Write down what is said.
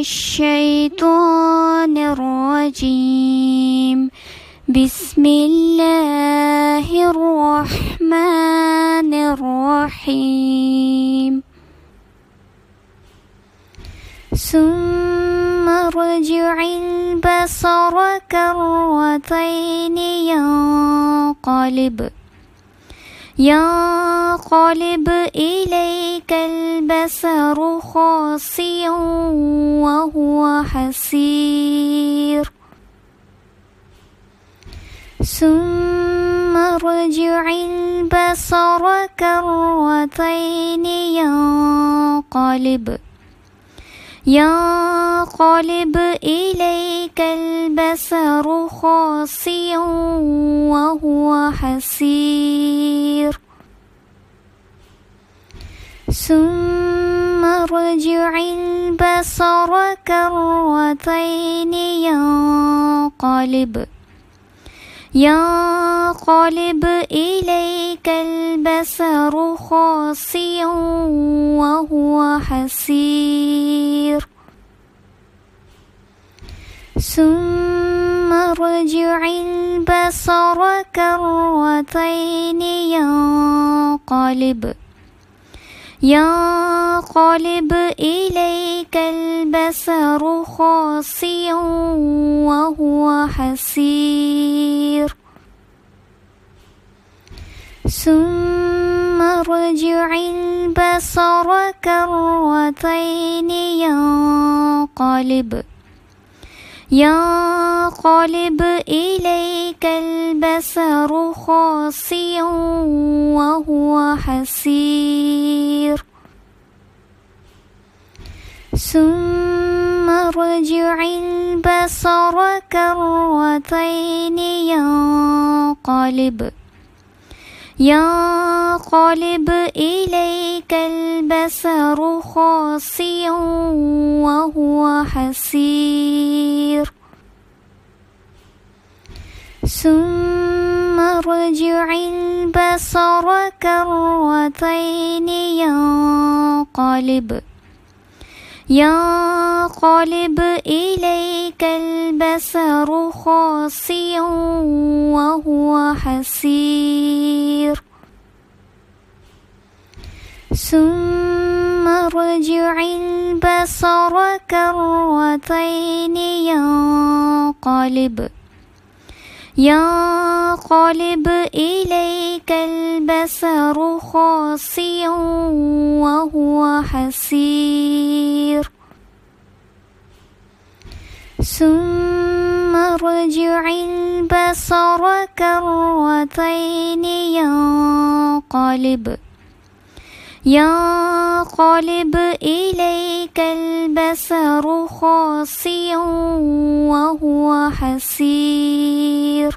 الشيطان الرجيم. بسم الله الرحمن الرحيم. ثم ارجع البصر كرتين ينقلب إليك البصر خاسئا وهو حسير. ثم ارجع البصر كرتين ينقلب إليك البصر خاسئا وهو حسير. ثم ارجع البصر كرتين ينقلب إليك البصر خاسئا وهو حسير. ثم ارجع البصر كرتين ينقلب إليك البصر خاسئا وهو حسير. ثم ارجع البصر كرتين ينقلب إليك البصر خاسئا وهو حسير. ثم ارجع البصر كرتين ينقلب إليك البصر خاسئا وهو حسير. ثم ارجع البصر كرتين ينقلب إليك البصر خاسئا وهو حسير. ثم ارجع البصر كرتين ينقلب إليك البصر خاسئا وهو حسير. ثم ارجع البصر كرتين ينقلب إليك البصر خاسئا وهو حسير.